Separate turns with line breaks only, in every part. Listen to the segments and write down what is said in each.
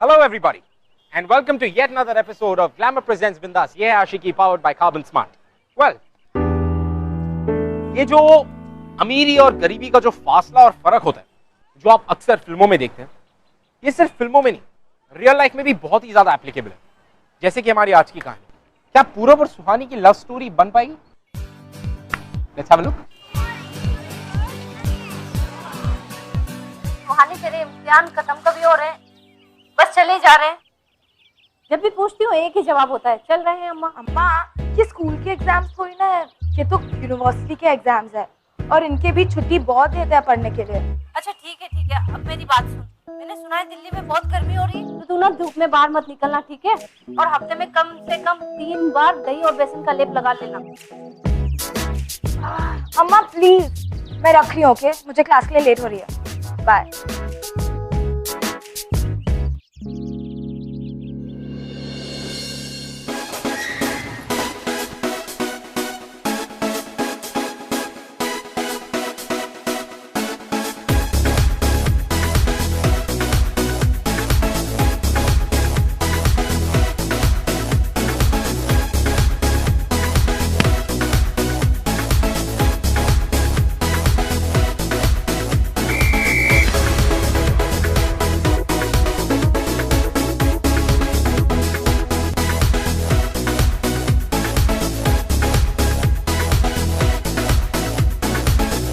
Hello everybody and welcome to yet another episode of Glamour Presents Bindas. ये है आशिकी powered by Carbon Smart. Well, ये जो अमीरी और गरीबी का जो फासला और फर्क होता है, जो आप अक्सर फिल्मों में देखते हैं, ये सिर्फ फिल्मों में नहीं, रियल लाइफ में भी बहुत ही ज्यादा एप्लीकेबल है। जैसे कि हमारी आज की कहानी, क्या पूरब और सुहानी की लव स्टोरी बन पाएगी? Let's have a look.
सुहानी तेरे इम्तिहान खत्म कभी हो रहे हैं? बस चले जा रहे हैं। जब भी पूछती हूँ एक ही जवाब होता है, चल रहे हैं अम्मा। अम्मा, ये स्कूल के एग्जाम्स थोड़ी ना है, ये तो यूनिवर्सिटी के एग्जाम्स है और इनके भी छुट्टी बहुत देते हैं पढ़ने के लिए। अच्छा ठीक है, अब मेरी बात सुन। मैंने सुना है दिल्ली में बहुत गर्मी हो रही है, तो तू ना धूप में बाहर मत निकलना, ठीक है? और हफ्ते में कम से कम 3 बार दही और बेसन का लेप लगा लेना। अम्मा प्लीज, मैं रख रही हूँ, ओके? मुझे क्लास के लिए लेट हो रही है। बाय।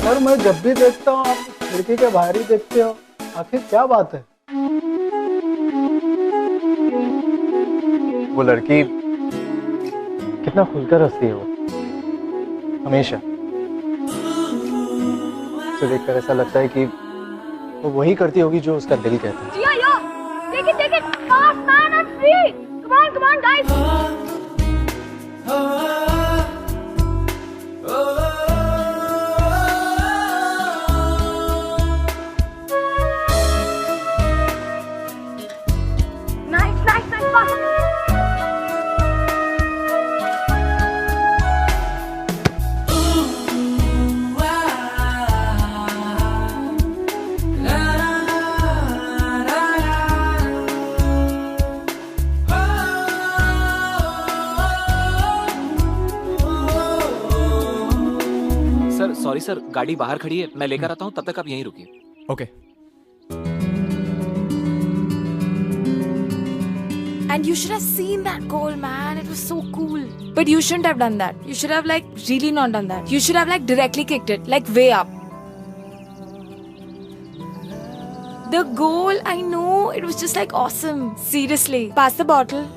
सर, मैं जब भी देखता हूँ आप खिड़की के बाहर ही देखते हो, आखिर क्या बात है? वो लड़की कितना खुलकर हंसती है, वो हमेशा। उसे देखकर ऐसा लगता है कि वो वही करती होगी जो उसका दिल कहता है।
Take it, fast man, I'm free. Come on, guys. Nice, fast.
Sir sorry sir, गाड़ी बाहर खड़ी है, मैं लेकर आता हूँ, तब तक आप यहीं रुकिए।
Okay.
And you should have seen that goal, man. It was so cool. But you shouldn't have done that. You should have really not done that. You should have directly kicked it, way up. The goal, I know, it was just awesome. Seriously. Pass the bottle.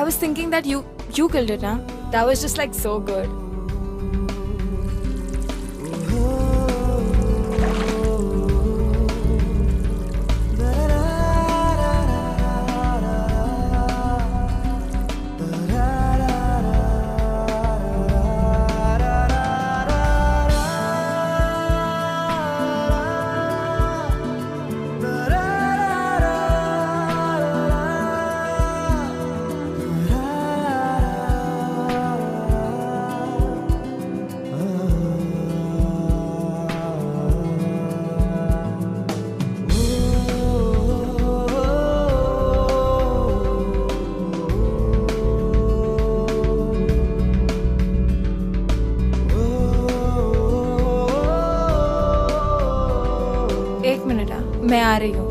I was thinking that you killed it, huh? That was just so good. एक minute, मैं आ रही हूँ।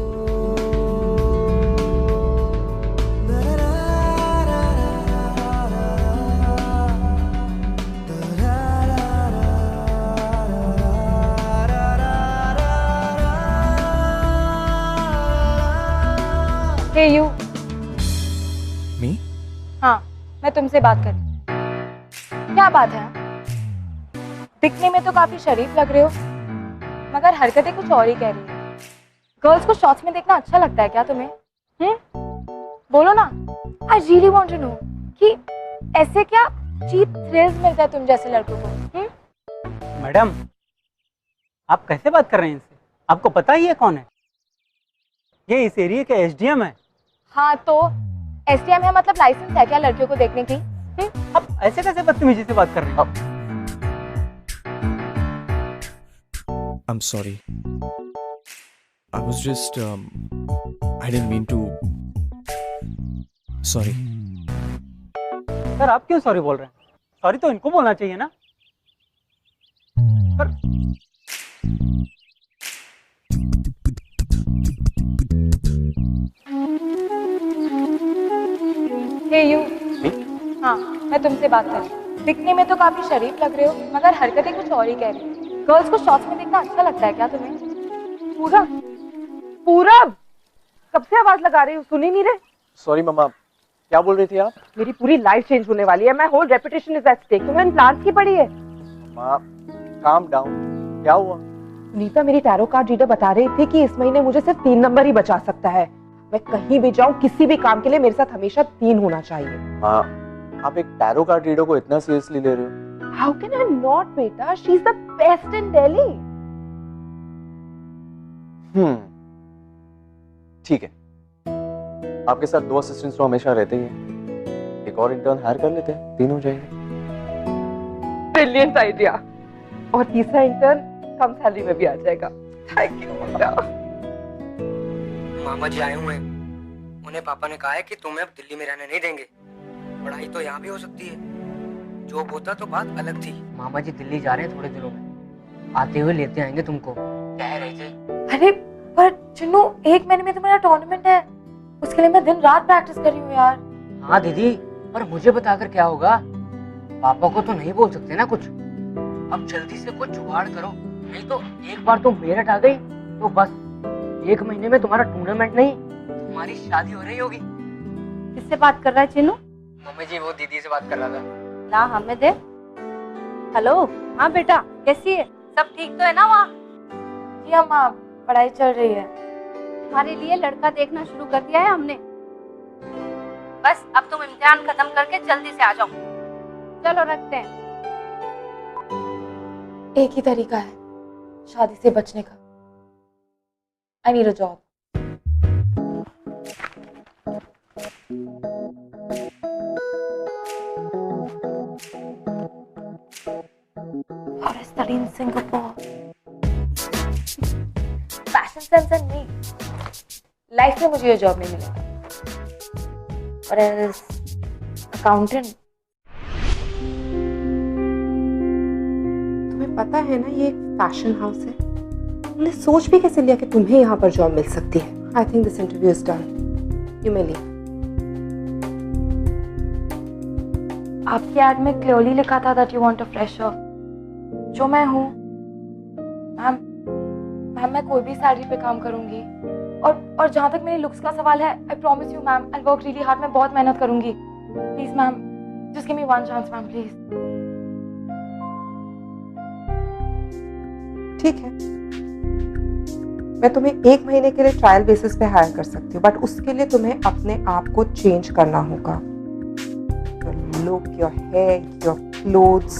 Hey you.
Me?
हाँ, मैं तुमसे बात कर रही हूँ। क्या बात है? दिखने में तो काफी शरीफ लग रहे हो, मगर हरकतें कुछ और ही कह रही है। गर्ल्स को शॉर्ट्स में देखना अच्छा लगता है क्या तुम्हें? बोलो ना। I really want to know कि ऐसे क्या चीप थ्रिल्स मिलता है तुम जैसे लड़कों को?
मैडम, आप कैसे बात कर रहे हैं इनसे? आपको पता ही है कौन है? ये इस एरिया के एसडीएम है।
हाँ तो एसडीएम है, मतलब लाइसेंस है क्या लड़कियों को देखने की?
आप ऐसे कैसे बदतमीजी से बात कर रहे हैं?
I'm sorry. I was just I didn't mean to. Sorry.
Sir आप क्यों सॉरी बोल रहे हैं? सॉरी तो इनको बोलना चाहिए ना। पर
हे यू। हाँ, मैं तुमसे बात कर रही हूँ। दिखने में तो काफी शरीफ लग रहे हो, मगर हरकतें कुछ और ही कह रही हो। गर्ल्स को शॉर्ट्स में देखना अच्छा लगता है क्या तुम्हें? पूरब, पूरब, कब से आवाज लगा रही हो, सुन ही नहीं रहे?
सॉरी मम्मा, क्या बोल रही थी आप?
मेरी पूरी लाइफ चेंज होने वाली है। My whole reputation is at stake. तुम्हें प्लान्स की पड़ी है?
मम्मा, काम डाउन। क्या हुआ?
नीता मेरी टैरो कार्ड रीडर बता रही थी कि इस महीने मुझे सिर्फ 3 नंबर ही बचा सकता है। मैं कहीं भी जाऊं, किसी भी काम के लिए मेरे साथ हमेशा 3 होना चाहिए।
माँ, आप एक टैरो कार्ड रीडर को इतना सीरियसली ले रहे हो?
How can I not, बेटा? She is the best in Delhi.
ठीक है। आपके साथ 2 असिस्टेंट्स तो हमेशा रहते ही हैं। एक और इंटर्न हायर कर लेते हैं, 3 हो जाएंगे।
Brilliant idea. और तीसरा इंटर्न कम सैलरी में भी आ जाएगा। Thank you, बेटा।
मामा जी आए हुए हैं। उन्हें पापा ने कहा है कि तुम्हें अब दिल्ली में रहने नहीं देंगे। पढ़ाई तो यहाँ भी हो सकती है। जॉब होता तो बात अलग थी। मामा जी दिल्ली जा रहे हैं थोड़े दिनों में। आते हुए लेते आएंगे तुमको। कह रहे थे।
अरे पर चिन्नू, 1 महीने में तुम्हारा टूर्नामेंट है। उसके लिए मैं दिन रात प्रैक्टिस कर रही हूँ यार।
हाँ दीदी, पर मुझे बताकर क्या होगा? पापा को तो नहीं बोल सकते ना कुछ। अब जल्दी से कुछ जुगाड़ करो, नहीं तो एक बार तुम मेरठ आ गई तो बस 1 महीने में तुम्हारा टूर्नामेंट नहीं, तुम्हारी शादी हो रही होगी।
किससे बात कर रहा है चिन्नू?
मम्मी जी, वो दीदी से बात कर रहा था।
ना हमें दे। हेलो। हाँ बेटा, कैसी है? सब ठीक तो है ना वहाँ? जी हाँ, पढ़ाई चल रही है। तुम्हारे लिए लड़का देखना शुरू कर दिया है हमने। बस अब तुम इम्तिहान खत्म करके जल्दी से आ जाओ। चलो रखते हैं। एक ही तरीका है शादी से बचने का। I need a job. Or I study in Singapore. Fashion sense and me. Life में मुझे ये जॉब नहीं मिलेगा। और एज अकाउंटेंट। तुम्हें पता है ना, ये एक फैशन हाउस है। तुमने सोच भी कैसे लिया कि तुम्हें यहाँ पर जॉब मिल सकती है? I think this interview is done. You may leave. आपकी एड में क्लियरली लिखा था that you want a fresher, जो मैं हूँ। मैम मैं कोई भी सैलरी पे काम करूंगी। और जहाँ तक मेरी लुक्स का सवाल है, I promise you ma'am, I work really hard. मैं बहुत मेहनत करूंगी। Please ma'am, just give me 1 chance ma'am, please. ठीक है, मैं तुम्हें 1 महीने के लिए ट्रायल बेसिस पे हायर कर सकती हूँ, बट उसके लिए तुम्हें अपने आप को चेंज करना होगा। Your look, your hair, your clothes,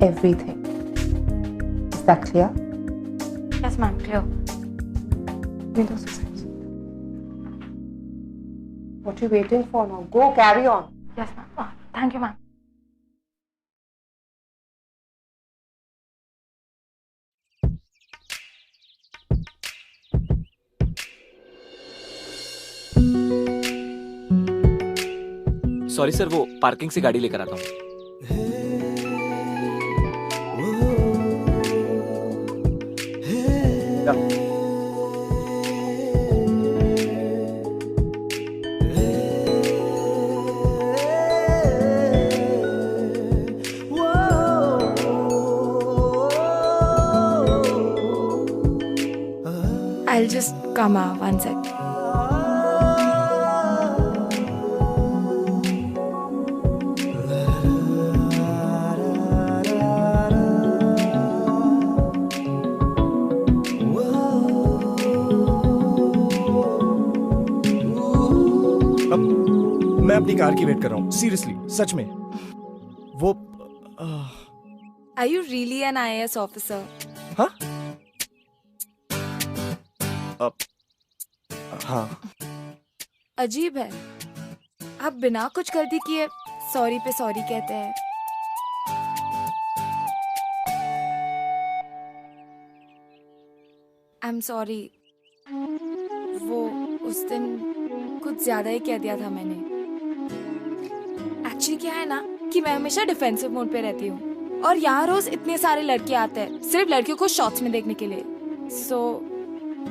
everything. Is that clear? Yes, ma'am, clear. Give me those cigarettes. What are you waiting for now? Go, carry on. Yes, ma'am. Thank you, ma'am.
Sorry sir, वो parking से गाड़ी लेकर आता हूँ।
I'll just come out 1 sec.
मैं अपनी car की wait कर रहा हूँ, सीरियसली, सच में। वो
Are you really an IAS officer?
हाँ? हाँ।
अजीब है, आप बिना कुछ गलती किए सॉरी पे सॉरी कहते हैं। आई एम सॉरी, वो उस दिन कुछ ज्यादा ही कह दिया था मैंने। एक्चुअली क्या है ना कि मैं हमेशा डिफेंसिव मोड पे रहती हूँ और यहाँ रोज इतने सारे लड़के आते हैं सिर्फ लड़कियों को शॉर्ट्स में देखने के लिए, सो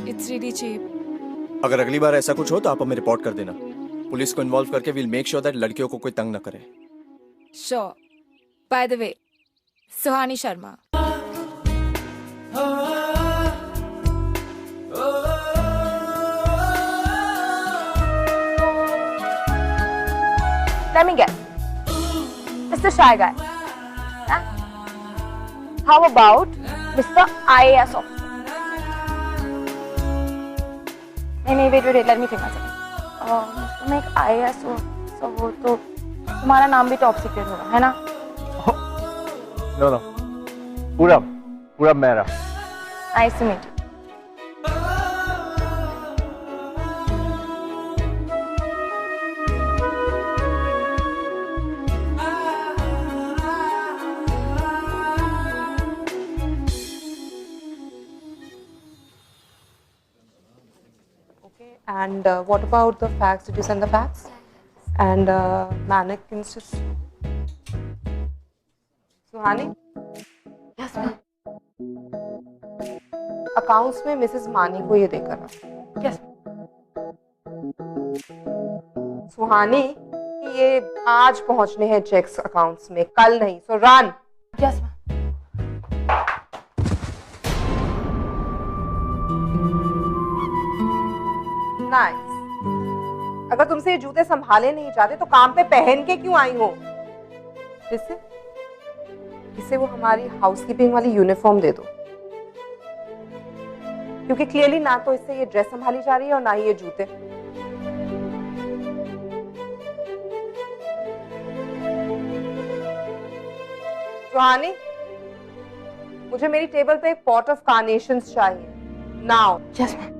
इट्स रियली चीप।
अगर अगली बार ऐसा कुछ हो तो आप हमें रिपोर्ट कर देना। पुलिस को इन्वॉल्व करके विल मेक श्योर दैट लड़कियों को कोई तंग न करे।
Sure. By the way, Suhani Sharma.
Let me guess. Mr. Shy Guy. Huh? How about Mr. IAS officer? नहीं, wait, let me think a second. तुम एक IAS officer हो तो तुम्हारा नाम भी टॉप सीक्रेट होगा, है ना?
No. पूरा मेरा।
Nice to meet you.
And what about the fax? Did you send the fax? And mannequins just... Suhani?
Yes, ma'am.
Accounts में मिसेस मानी को ये देकर आओ।
Yes.
सुहानी, ये आज पहुंचने हैं चेक्स अकाउंट्स में, कल नहीं। So run.
Yes, ma'am.
Nice. अगर तुमसे ये जूते संभाले नहीं जाते तो काम पे पहन के क्यों आई हो? इसे वो हमारी हाउसकीपिंग वाली यूनिफॉर्म दे दो, क्योंकि क्लियरली ना तो इससे ये ड्रेस संभाली जा रही है और ना ही ये जूते। सुहानी, मुझे मेरी टेबल पे एक पॉट ऑफ कार्नेशंस चाहिए नाउ।
Yes, ma'am.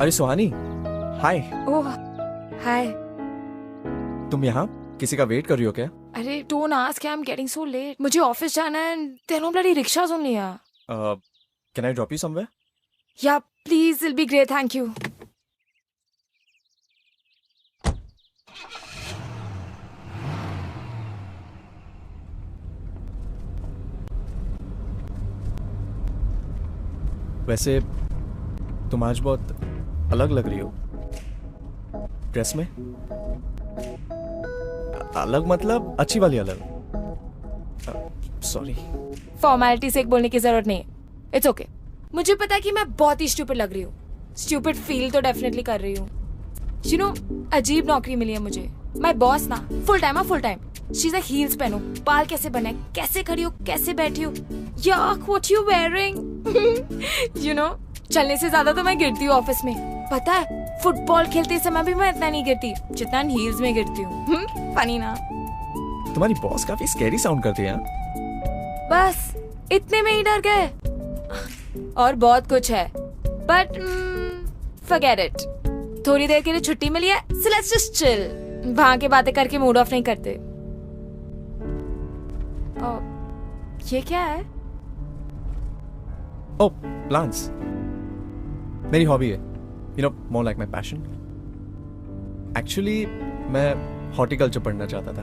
अरे सुहानी, हाय।
ओह हाय।
तुम यहाँ किसी का वेट कर रही हो क्या?
अरे don't ask, I am getting so late. मुझे ऑफिस जाना है and there no bloody rickshaws only here.
Can I drop you somewhere?
Yeah please, it will be great, thank you.
वैसे तुम आज बहुत अलग लग रही हो ड्रेस में। अलग मतलब अच्छी वाली अलग। सॉरी।
फॉर्मेलिटी से एक बोलने की जरूरत नहीं है, इट्स ओके। मुझे पता है कि मैं बहुत ही स्टूपिड लग रही हूँ, स्टूपिड फील तो डेफिनेटली कर रही हूँ। यू नो, अजीब नौकरी मिली है मुझे। माय बॉस ना full time she is like heels पहनो, बाल कैसे बने, कैसे खड़ी हो, कैसे बैठी हो, yuck what you wearing. You know, चलने से ज्यादा तो मैं गिरती हूँ ऑफिस में। पता है, फुटबॉल खेलते समय भी मैं इतना नहीं गिरती जितना हील्स में गिरती हूँ। फनी ना?
तुम्हारी बॉस काफी स्कैरी साउंड करती है।
बस इतने में ही डर गए। और बहुत कुछ है, बट फॉरगेट इट। थोड़ी देर के लिए छुट्टी मिली है, सो लेट्स जस्ट चिल। वहां के बातें करके मूड ऑफ नहीं करते। ये क्या है?
ओह, प्लांट्स मेरी हॉबी है। You know, more like my passion. Actually मैं हॉर्टिकल्चर पढ़ना चाहता था,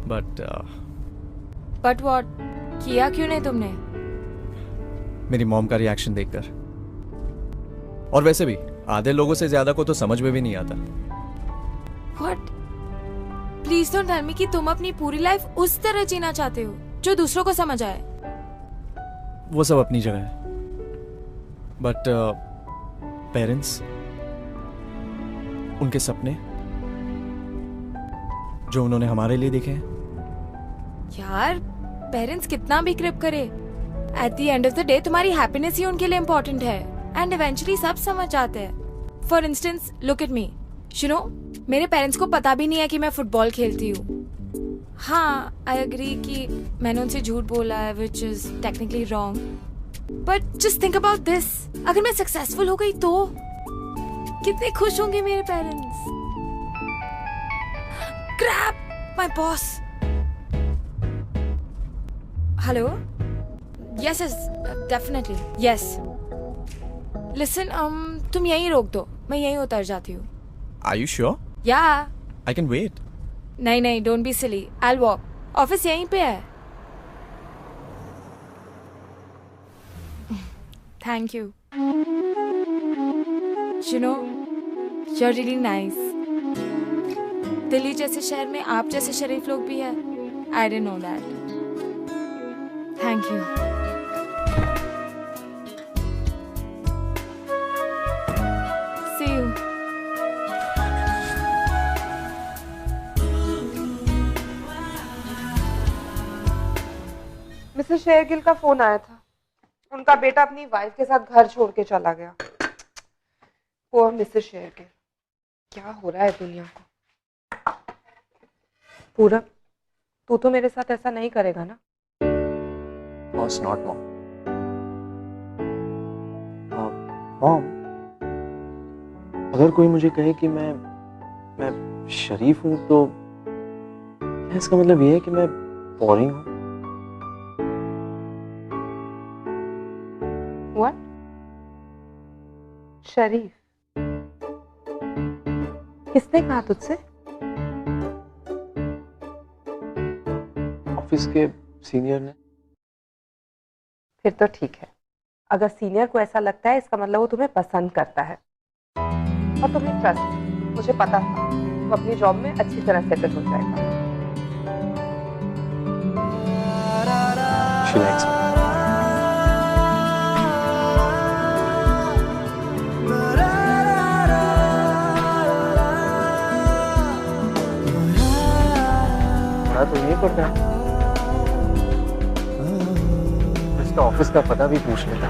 बट व्हाट? किया क्यों नहीं तुमने?
मेरी मॉम का रिएक्शन देखकर। और वैसे भी आधे लोगों से ज्यादा को तो समझ में भी नहीं आता।
What? Please don't tell me कि तुम अपनी पूरी लाइफ उस तरह जीना चाहते हो जो दूसरों को समझ आए।
वो सब अपनी जगह है, बट पेरेंट्स, उनके सपने जो उन्होंने हमारे लिए देखे हैं।
यार, पेरेंट्स कितना भी क्रिप करे, at the end of the day तुम्हारी हैप्पीनेस ही उनके लिए इम्पोर्टेंट है, एंड इवेंचुअली सब समझ जाते हैं। For instance, look at me. You know, मेरे पेरेंट्स को पता भी नहीं है कि मैं फुटबॉल खेलती हूँ। हाँ, आई एग्री कि मैंने उनसे झूठ बोला है, which is technically wrong, but just think about this. अगर मैं सक्सेसफुल हो गई तो कितने खुश होंगे मेरे parents. Crap, my boss. Hello, yes yes definitely yes. Listen, तुम यहीं रोक दो, मैं यहीं उतर जाती हूँ।
Are you sure?
या
I can wait.
नहीं नहीं, don't be silly, I will walk. Office यहीं पे है। Thank you. You know, you're really nice. Delhi जैसे शहर में आप जैसे शरीफ लोग भी हैं। I didn't know that. Thank you. See you.
Mrs Shergill का फोन आया था। उनका बेटा अपनी वाइफ के साथ घर छोड़ के चला गया। वो मिसेस शेरगिल, क्या हो रहा है दुनिया को। पूरब, तू तो मेरे साथ ऐसा नहीं करेगा ना?
Course not, mom. मॉम, अगर कोई मुझे कहे कि मैं शरीफ हूं तो क्या इसका मतलब ये है कि मैं बोरिंग हूं?
What? शरीफ? किसने कहा तुझसे?
ऑफिस के सीनियर ने।
फिर तो ठीक है। अगर सीनियर को ऐसा लगता है इसका मतलब वो तुम्हें पसंद करता है। और तुम्हें ट्रस्ट, मुझे पता था वो अपनी जॉब में अच्छी तरह सेटल हो जाएगा।
She likes me. हाँ, तो ये पड़ता है। इसका ऑफिस का पता भी पूछ लेता।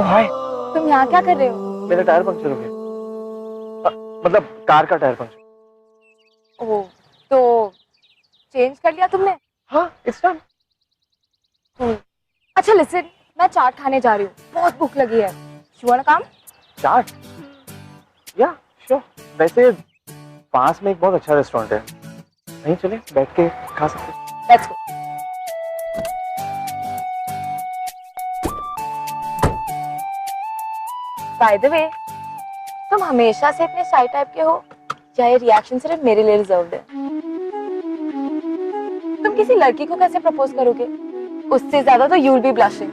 हाय,
तुम यहाँ क्या कर रहे हो?
मेरा टायर पंक्चर हो गया। मतलब कार का टायर पंक्चर।
ओह, तो चेंज कर लिया तुमने?
हाँ, इट्स डन।
अच्छा लिसन, मैं चाट खाने जा रही हूँ, बहुत भूख लगी है। You wanna come?
चाट? या श्योर। वैसे पास में एक बहुत अच्छा रेस्टोरेंट है, वहीं चले बैठ के खा सकते हैं।
Let's go. By the way, तुम हमेशा से इतने शाई टाइप के हो या ये रिएक्शन सिर्फ मेरे लिए रिजर्व्ड है? तुम किसी लड़की को कैसे प्रपोज करोगे? उससे ज्यादा तो you'll be blushing.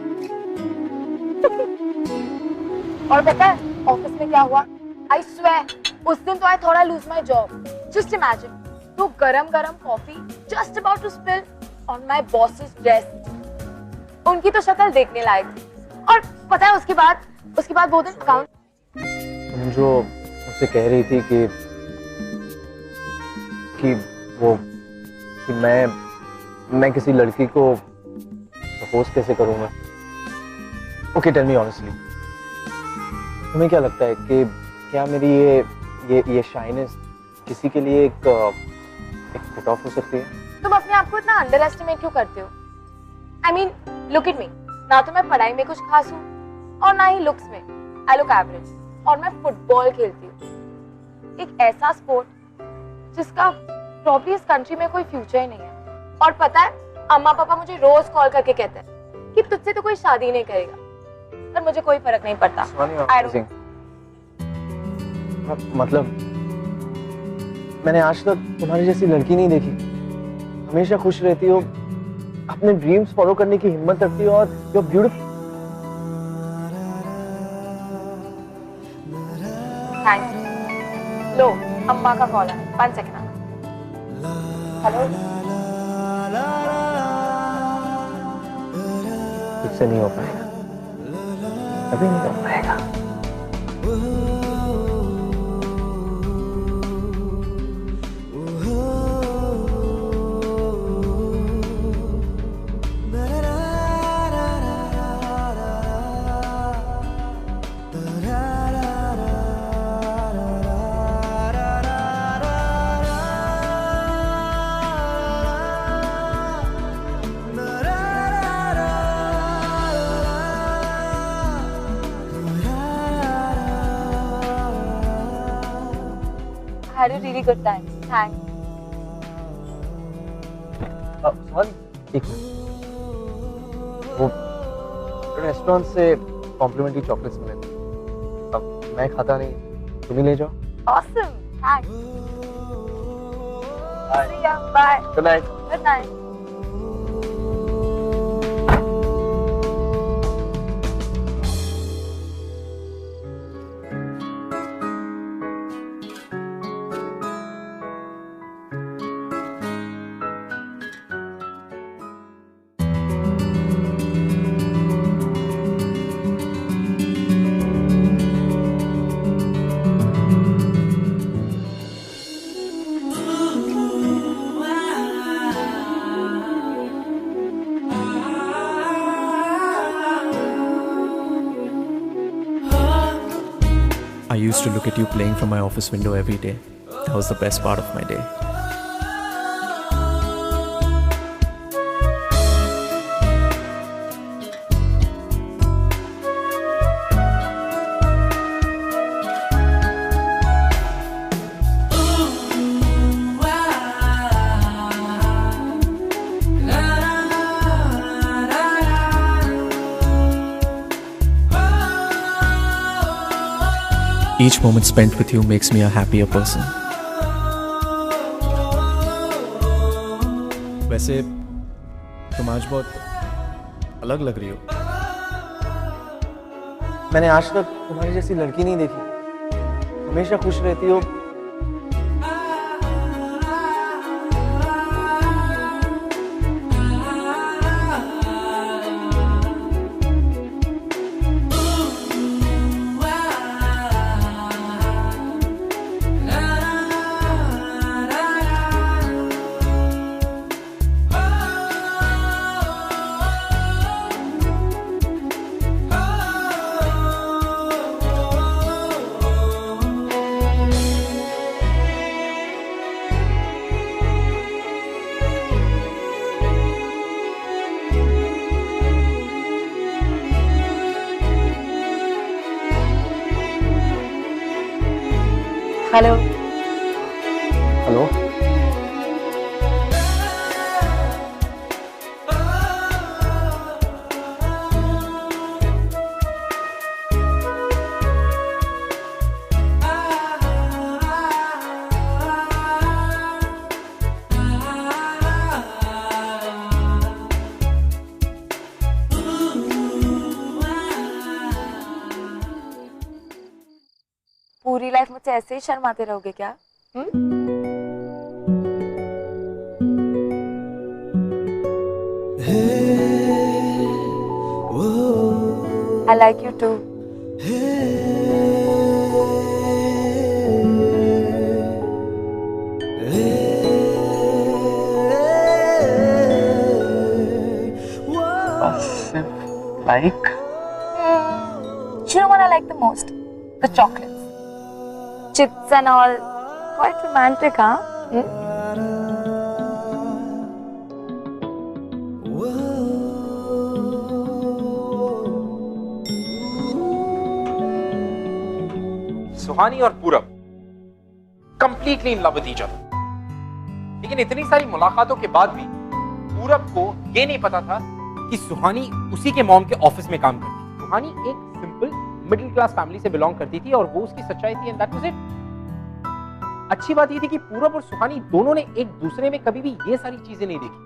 और पता है ऑफिस में क्या हुआ? I swear, उस दिन तो I thought I lose my job. Just imagine, तो गरम-गरम coffee just about to spill on my boss's desk. उनकी तो शक्ल देखने लायक थी। और पता है उसके बाद वो दिन अकाउंट।
तुम जो मुझसे कह रही थी कि मैं किसी लड़की को प्रपोज कैसे करूंगा? ओके, टेल मी ऑनेस्टली, तुम्हें क्या लगता है कि क्या मेरी ये शाइनेस किसी के लिए एक पुट ऑफ हो सकती है?
तुम अपने आप को इतना अंडर एस्टिमेट क्यों करते हो? I mean, look at me. ना तो मैं पढ़ाई में कुछ खास हूँ और ना ही लुक्स में। I look average. और मैं फुटबॉल खेलती हूँ, एक ऐसा स्पोर्ट जिसका प्रॉब्ली इस कंट्री में कोई फ्यूचर ही नहीं है। और पता है, अम्मा पापा मुझे रोज कॉल करके कहते हैं कि तुझसे तो कोई शादी नहीं करेगा, पर मुझे कोई फर्क नहीं पड़ता।
मतलब मैंने आज तक तुम्हारी जैसी लड़की नहीं देखी। हमेशा खुश रहती हो, अपने ड्रीम्स फॉलो करने की हिम्मत रखती हो और you are beautiful.
Thank you. लो, अम्मा का कॉल है, 1 सेकंड। हेलो।
तुझसे नहीं हो पाएगा, अभी नहीं हो पाएगा।
had a really good time. Thanks.
Sorry, एक मिनट। वो रेस्टोरेंट से कॉम्प्लीमेंट्री चॉकलेट्स मिले थे। अब मैं खाता नहीं, तुम ही ले जाओ।
Awesome. Thanks. See ya. Bye.
Good night.
Good night.
I used to look at you playing from my office window every day. That was the best part of my day. Each moment spent with you makes me a happier person. वैसे तुम आज बहुत अलग लग रही हो।
मैंने आज तक तुम्हारी जैसी लड़की नहीं देखी। हमेशा खुश रहती हो।
Hello.
हेलो।
पूरी लाइफ मुझसे ऐसे ही शर्माते रहोगे क्या? I like you too.
Like?
You know what I like the most? The chocolates. Chips and all. Quite romantic, huh?
सुहानी और पूरब completely in love with each other, लेकिन इतनी सारी मुलाकातों के बाद भी पूरब को ये नहीं पता था कि सुहानी उसी के मॉम के ऑफिस में काम करती थी। सुहानी एक सिंपल मिडिल क्लास फैमिली से बिलोंग करती थी और वो उसकी सच्चाई थी, एंड दैट वाज इट। अच्छी बात ये थी कि पूरब और सुहानी दोनों ने एक दूसरे में कभी भी ये सारी चीजें नहीं देखी।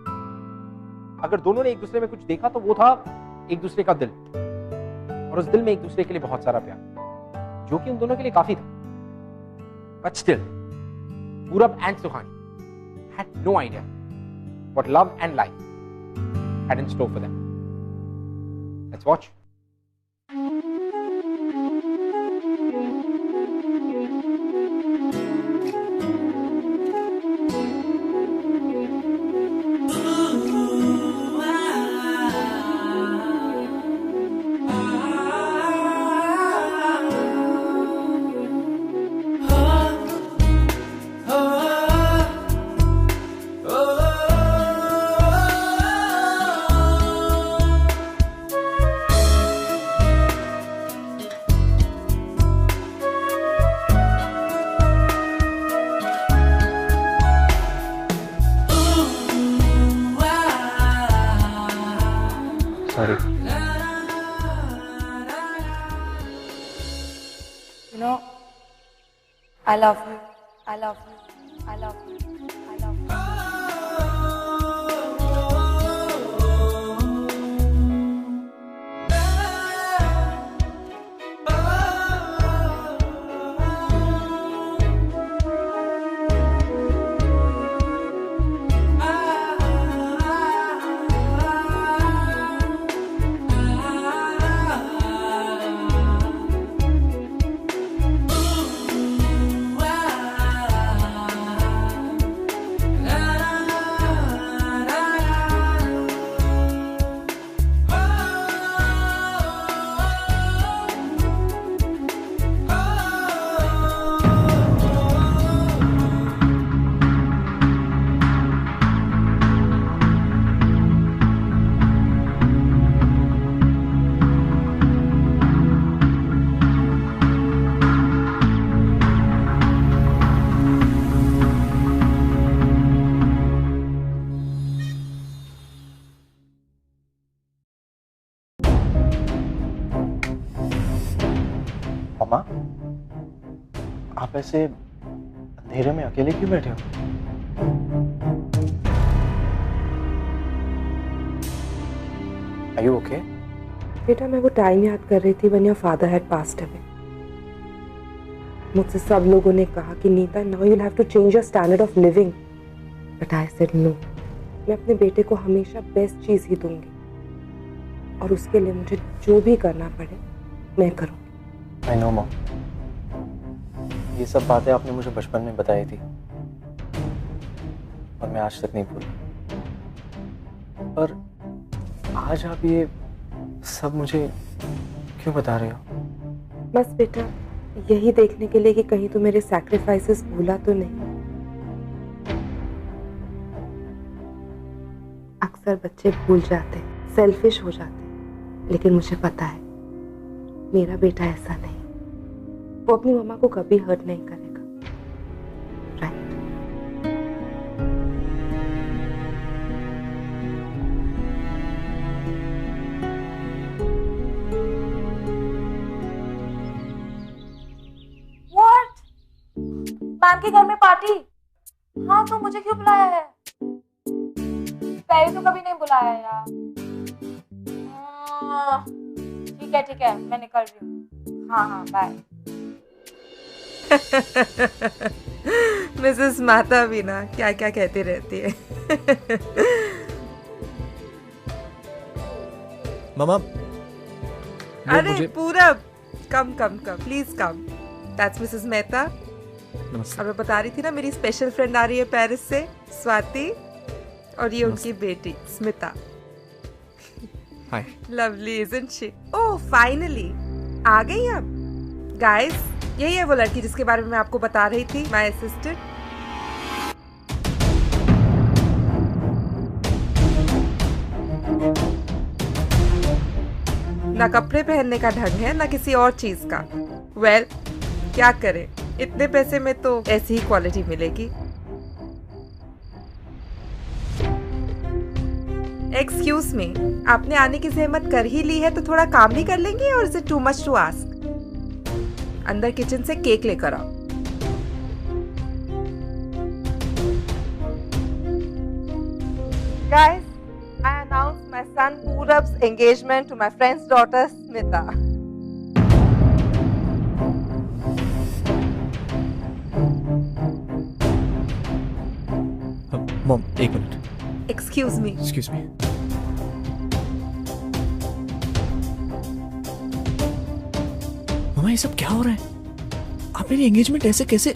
अगर दोनों ने एक दूसरे में कुछ देखा तो वो था एक दूसरे का दिल, और उस दिल में एक दूसरे के लिए बहुत सारा प्यार, जो कि उन दोनों के लिए काफी था। बट स्टिल पूरब and Suhani had no idea what love and life had in store for them. Let's watch.
Sorry.
You know, I love you. I love you. I love you. I love you.
मम्मा, आप ऐसे अंधेरे में अकेले क्यों बैठे हो? Are you okay?
बेटा मैं वो टाइम याद कर रही थी when your father had passed away. मुझसे सब लोगों ने कहा कि Nita now you'll have to change your standard of living. But I said no. मैं अपने बेटे को हमेशा बेस्ट चीज ही दूंगी और उसके लिए मुझे जो भी करना पड़े मैं करूँगी।
I know, Mom. ये सब बातें आपने मुझे बचपन में बताई थी और मैं आज तक नहीं भूला। पर आज आप ये सब मुझे क्यों बता रहे हो?
बस बेटा यही देखने के लिए कि कहीं तो मेरे सैक्रिफाइसेस भूला तो नहीं। अक्सर बच्चे भूल जाते, सेल्फिश हो जाते, लेकिन मुझे पता है मेरा बेटा ऐसा नहीं, वो अपनी मम्मा को कभी हर्ट नहीं करेगा। राइट?
What? मैम के घर में पार्टी? हाँ तो मुझे क्यों बुलाया है? पहले तो कभी नहीं बुलाया यार। ठीक है मैं निकल रही हूँ। हाँ बाय।
मिसेस माता भी ना क्या क्या कहती रहती है।
मामा,
अरे पूरा come please come. That's Mrs Mehta.
नमस्ते।
और मैं बता रही थी ना मेरी स्पेशल फ्रेंड आ रही है पेरिस से, स्वाति, और ये उनकी बेटी Smita.
Hi.
Lovely isn't she? Oh finally आ गई आप। गाइस यही है वो लड़की जिसके बारे में मैं आपको बता रही थी, माय असिस्टेंट। ना कपड़े पहनने का ढंग है ना किसी और चीज का। वेल क्या करें, इतने पैसे में तो ऐसी ही क्वालिटी मिलेगी। एक्सक्यूज मी, आपने आने की जहमत कर ही ली है तो थोड़ा काम भी कर लेंगे, और is it too much to ask? अंदर किचन से केक लेकर आओ। Guys, I announce my son Purab's engagement to my friend's daughter Smita.
Mom एक मिनट।
Excuse me.
Excuse me. मामा ये सब क्या हो रहा है? आप मेरी एंगेजमेंट ऐसे कैसे?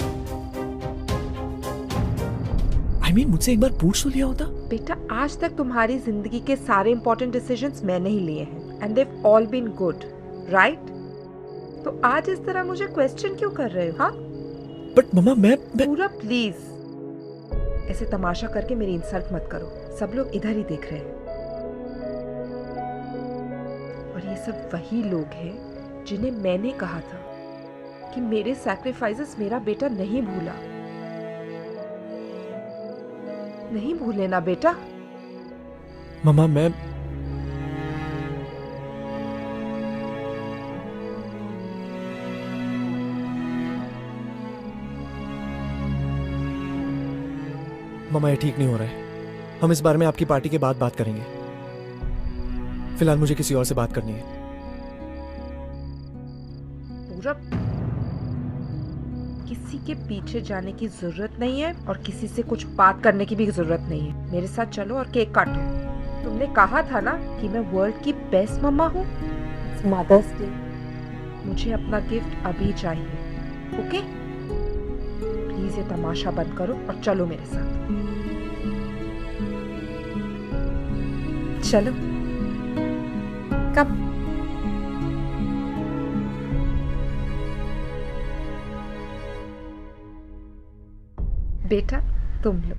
I mean, मुझसे एक बार पूछ तो लिया होता।
बेटा आज तक तुम्हारी जिंदगी के सारे इंपॉर्टेंट डिसीजंस मैंने ही लिए हैं, and they've all been good, right? तो आज इस तरह मुझे क्वेश्चन क्यों कर रहे हो? हाँ
बट मामा मैं
पूरा प्लीज ऐसे तमाशा करके मेरी इंसल्ट मत करो, सब लोग इधर ही देख रहे हैं। और ये सब वही लोग हैं जिन्हें मैंने कहा था कि मेरे सैक्रिफाइसेस मेरा बेटा नहीं भूला। नहीं भूले ना बेटा।
मामा मामा ये ठीक नहीं हो रहा है। हम इस बारे में आपकी पार्टी के बाद बात करेंगे। फिलहाल मुझे किसी और से बात करनी है।
पूरब, किसी के पीछे जाने की जरूरत नहीं है और किसी से कुछ बात करने की भी जरूरत नहीं है। मेरे साथ चलो और केक काटो। तुमने कहा था ना कि मैं वर्ल्ड की बेस्ट मम्मा हूँ। It's mother's day. मुझे अपना गिफ्ट अभी चाहिए। ओके, प्लीज ये तमाशा बंद करो और चलो मेरे साथ। चलो, कब? बेटा तुम लो।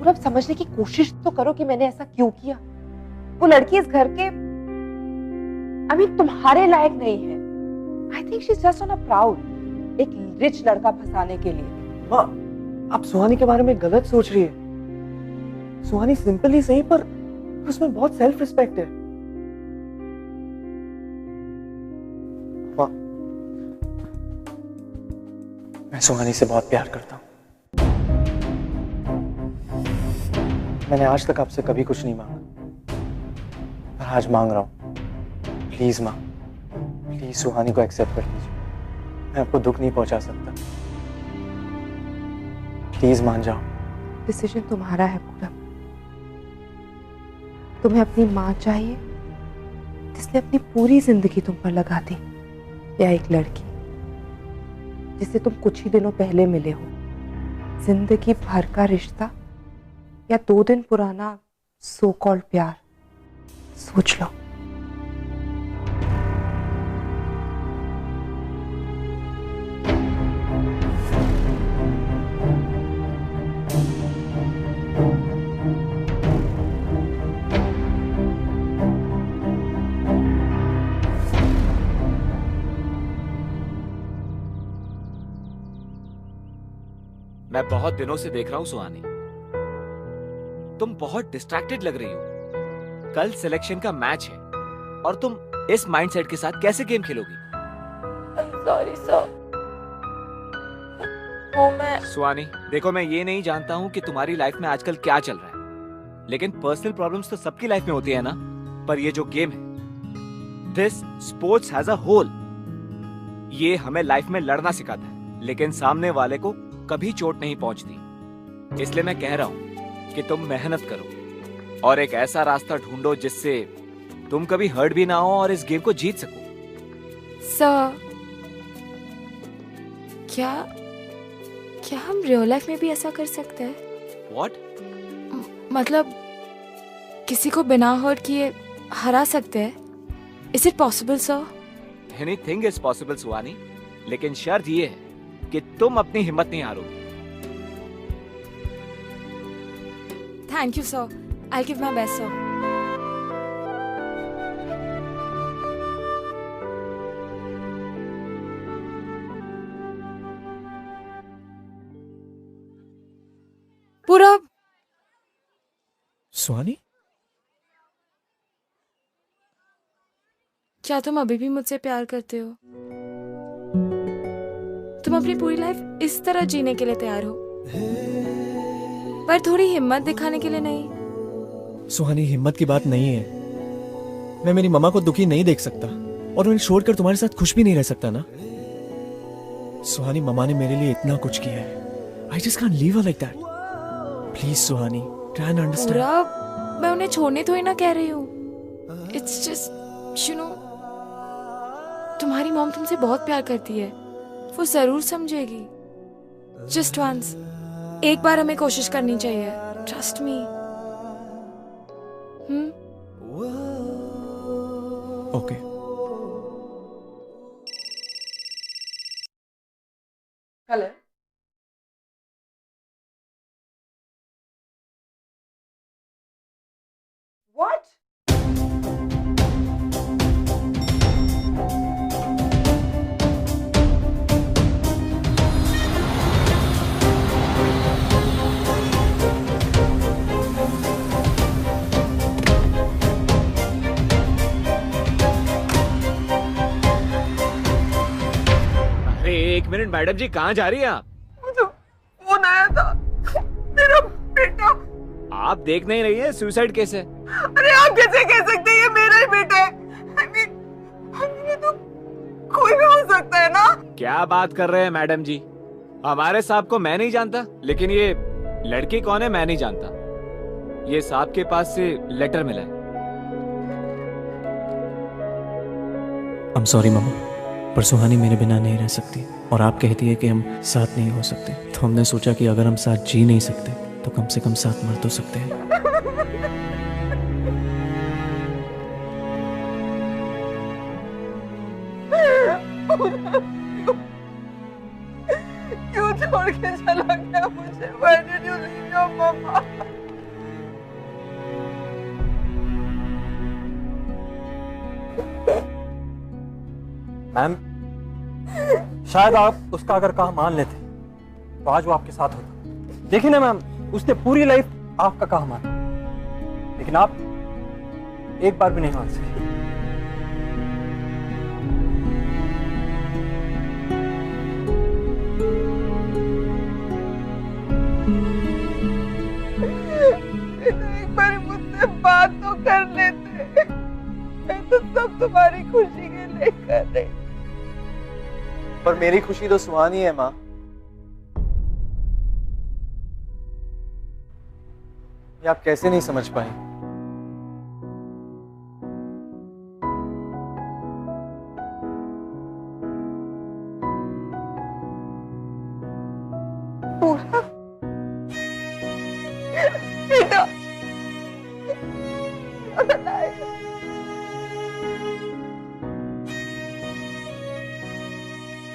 पूरब, समझने की कोशिश तो करो कि मैंने ऐसा क्यों किया। वो लड़की इस घर के तुम्हारे लायक नहीं है। I think she is just on a proud, एक रिच लड़का फंसाने के लिए।
माँ, आप सुहानी के बारे में गलत सोच रही है। सुहानी सिंपल ही सही, पर उसमें बहुत सेल्फ रिस्पेक्ट है। माँ, मैं सुहानी से बहुत प्यार करता हूँ। मैंने आज तक आपसे कभी कुछ नहीं मांगा, पर आज मांग रहा हूं। प्लीज माँ, प्लीज सुहानी को एक्सेप्ट कर लीजिए। मैं आपको दुख नहीं पहुंचा सकता। प्लीज मान जाओ।
डिसीजन तुम्हारा है पूरब। तुम्हें अपनी माँ चाहिए जिसने अपनी पूरी जिंदगी तुम पर लगा दी, या एक लड़की जिससे तुम कुछ ही दिनों पहले मिले हो? जिंदगी भर का रिश्ता या 2 दिन पुराना सो कॉल्ड प्यार? सोच लो।
मैं बहुत दिनों से देख रहा हूँ सुहानी, तुम बहुत डिस्ट्रैक्टेड लग रही हो। कल सिलेक्शन का मैच है और तुम इस माइंडसेट के साथ कैसे गेम खेलोगी?
Sorry sir. वो मैं
सुहानी देखो, मैं ये नहीं जानता हूँ कि तुम्हारी लाइफ में आजकल क्या चल रहा है, लेकिन पर्सनल प्रॉब्लम्स तो सबकी लाइफ में होती है ना। पर ये जो गेम है, this sports has a whole, ये हमें लाइफ में लड़ना सिखाता है, लेकिन सामने वाले को कभी चोट नहीं पहुंचती। इसलिए मैं कह रहा हूं कि तुम मेहनत करो और एक ऐसा रास्ता ढूंढो जिससे तुम कभी हर्ट भी ना हो और इस गेम को जीत सको।
सर, क्या हम रियल लाइफ में भी ऐसा कर सकते हैं?
What?
मतलब किसी को बिना हर्ट किए हरा सकते हैं? Is it possible, sir?
Anything is possible, सुहानी, लेकिन शर्त ये है कि तुम अपनी हिम्मत नहीं हारोगी।
Thank you, sir. I'll give my best, sir. पूरब,
सुहानी,
क्या तुम अभी भी मुझसे प्यार करते हो? तुम अपनी पूरी लाइफ इस तरह जीने के लिए तैयार हो, पर थोड़ी हिम्मत दिखाने के लिए नहीं?
सुहानी, हिम्मत की बात नहीं है। मैं मेरी मम्मा को दुखी नहीं देख सकता और उन्हें छोड़कर तुम्हारे साथ खुश भी नहीं रह सकता ना। सुहानी, मम्मा ने मेरे लिए इतना कुछ किया है। I just can't leave her like that. Please, Suhani, try and understand.
पूरब, मैं उन्हें छोड़ने थोड़ी ना कह रही हूँ। It's just, you know, तुम्हारी मॉम तुमसे बहुत प्यार करती है, वो जरूर समझेगी। Just once, एक बार हमें कोशिश करनी चाहिए। Trust me.
Okay.
Hello, what?
अरे एक मिनट मैडम जी, कहाँ जा रही हैं आप?
मुझे फोन आया था, मेरा बेटा।
आप देख नहीं रही है सुसाइड केस है।
अरे आप कैसे कह सकते हैं, ये मेरा ही बेटा है। I mean, ये तो कोई भी हो सकता है ना।
क्या बात कर रहे हैं मैडम जी? हमारे साहब को मैं नहीं जानता, लेकिन ये लड़की कौन है मैं नहीं जानता। ये साहब के पास से लेटर मिला है।
I'm sorry मम्मा, पर सुहानी मेरे बिना नहीं रह सकती और आप कहती है कि हम साथ नहीं हो सकते, तो हमने सोचा कि अगर हम साथ जी नहीं सकते तो कम से कम साथ मर तो सकते हैं।
क्यों छोड़ के चला गया मुझे? Why did you leave your mama?
Ma'am, शायद आप उसका अगर कहा मान लेते तो आज वो आपके साथ होता। देखिए ना मैम, उसने पूरी लाइफ आपका कहा माना, लेकिन आप एक बार भी नहीं मान सके।
एक बार मुझसे बात तो कर लेते। मैं तो सब तुम्हारी खुशी के लिए कर रही।
पर मेरी खुशी तो सुहानी है माँ। ये आप कैसे नहीं समझ पाए?
पूरा बेटा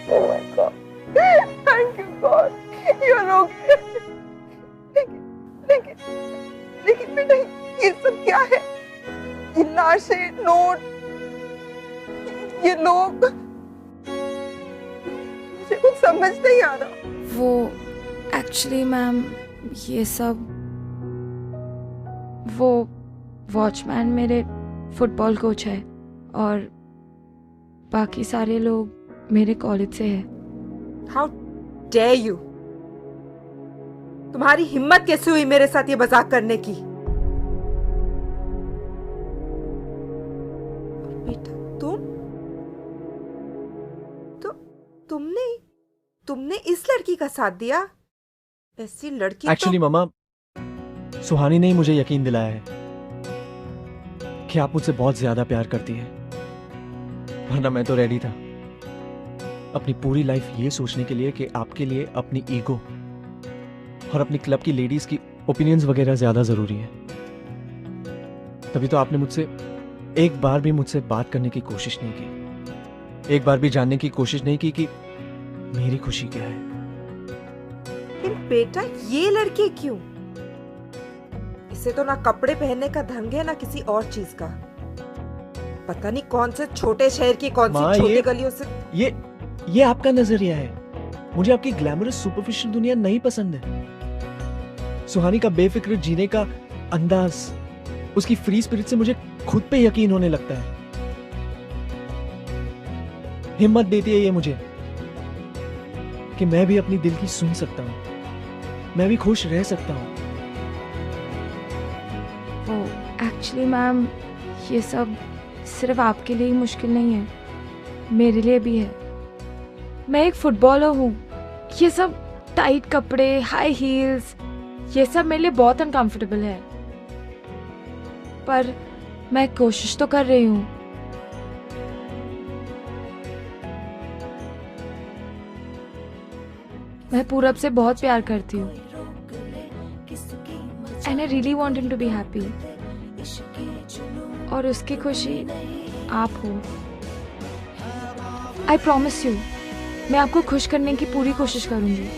Oh my God! Thank you God. You're okay. लेकिन बेटा ये सब क्या है? ये लाशें, नोट, ये लोग, मुझे कुछ समझ नहीं आ रहा।
वो एक्चुअली मैम ये सब, वो वॉचमैन मेरे फुटबॉल कोच है और बाकी सारे लोग मेरे कॉलेज से है।
How dare you? तुम्हारी हिम्मत कैसे हुई मेरे साथ ये मजाक करने की? बेटा तुमने इस लड़की का साथ दिया? ऐसी लड़की
एक्चुअली मम्मा, सुहानी ने ही मुझे यकीन दिलाया है कि आप मुझसे बहुत ज्यादा प्यार करती है, वरना मैं तो रेडी था अपनी पूरी लाइफ ये सोचने के लिए कि आपके लिए अपनी ईगो और अपनी क्लब की लेडीज की ओपिनियंस वगैरह ज्यादा जरूरी है। तभी तो आपने मुझसे एक बार भी मुझसे बात करने की कोशिश नहीं की, एक बार भी जानने की कोशिश नहीं की कि मेरी खुशी क्या है।
लेकिन बेटा ये लड़की क्यों? इसे तो ना कपड़े पहनने का ढंग है ना किसी और चीज का। पता नहीं कौन से छोटे शहर की कौन सी छोटी गलियों से।
ये आपका नजरिया है, मुझे आपकी ग्लैमरस सुपरफिशियल दुनिया नहीं पसंद है। सुहानी का बेफिक्र जीने का अंदाज, उसकी फ्री स्पिरिट से मुझे खुद पे यकीन होने लगता है। हिम्मत देती है ये मुझे कि मैं भी अपनी दिल की सुन सकता हूं, मैं भी खुश रह सकता हूं।
वो एक्चुअली मैम ये सब सिर्फ आपके लिए ही मुश्किल नहीं है, मेरे लिए भी है। मैं एक फुटबॉलर हूँ, ये सब टाइट कपड़े, हाई हील्स, ये सब मेरे लिए बहुत अनकंफर्टेबल है, पर मैं कोशिश तो कर रही हूँ। मैं पूरब से बहुत प्यार करती हूँ, and I really want him to be happy. और उसकी खुशी आप हो। आई प्रॉमिस यू, मैं आपको खुश करने की पूरी कोशिश करूंगी।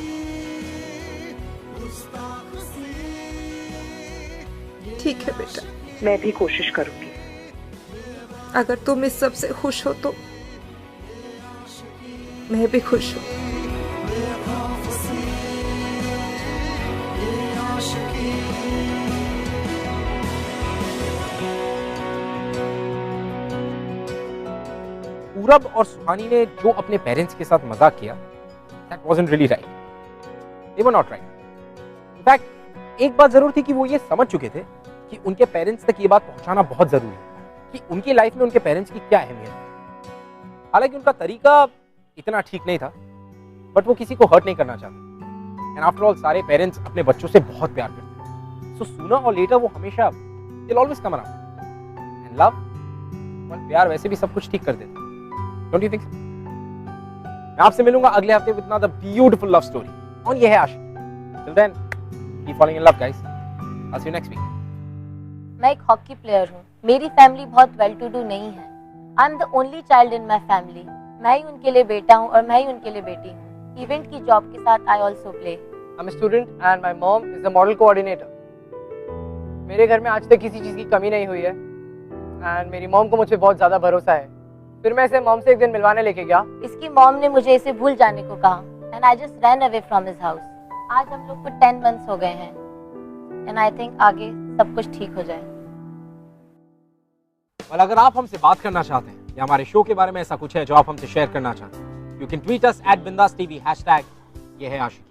ठीक है बेटा, मैं भी कोशिश करूंगी। अगर तुम इस सब से खुश हो तो मैं भी खुश हूँ।
पूरब और सुहानी ने जो अपने पेरेंट्स के साथ मजाक किया, that wasn't really right. They were not right. In fact, एक बात जरूर थी कि वो ये समझ चुके थे कि उनके पेरेंट्स तक ये बात पहुंचाना बहुत जरूरी है कि उनकी लाइफ में उनके पेरेंट्स की क्या अहमियत है। हालांकि उनका तरीका इतना ठीक नहीं था, बट वो किसी को हर्ट नहीं करना चाहते। एंड आफ्टर ऑल सारे पेरेंट्स अपने बच्चों से बहुत प्यार करते हैं। सो सूनर और लेटर वो हमेशा they'll always come around. And love, well, प्यार वैसे भी सब कुछ ठीक कर देता है। Don't you think so? मैं आपसे मिलूंगा अगले हफ्ते with another beautiful love story on ये है आशिक। Till then, keep falling in love, guys. I'll see you next week.
मैं एक हॉकी प्लेयर हूँ। मेरी फैमिली बहुत वेल टू डू नहीं है। I am the only child in my family. मैं ही उनके लिए बेटा हूँ और मैं ही उनके लिए बेटी हूँ। इवेंट की जॉब के साथ I also play.
I am student and my mom is the model coordinator. मेरे घर में आज तक किसी चीज़ की कमी नहीं हुई है एंड मेरी मॉम को मुझ पर बहुत ज़्यादा भरोसा है। फिर मैं इसे मॉम से एक दिन मिलवाने लेके गया।
इसकी मॉम ने मुझे इसे भूल जाने को कहा and I just run away from his house. आज हम लोग को 10 मंथ्स हो गए हैं एंड आई थिंक आगे सब कुछ ठीक हो जाए।
और अगर आप हमसे बात करना चाहते हैं या हमारे शो के बारे में ऐसा कुछ है जो आप हमसे शेयर करना चाहते हैं, you can tweet us @BindasTV #ये है आशिकी।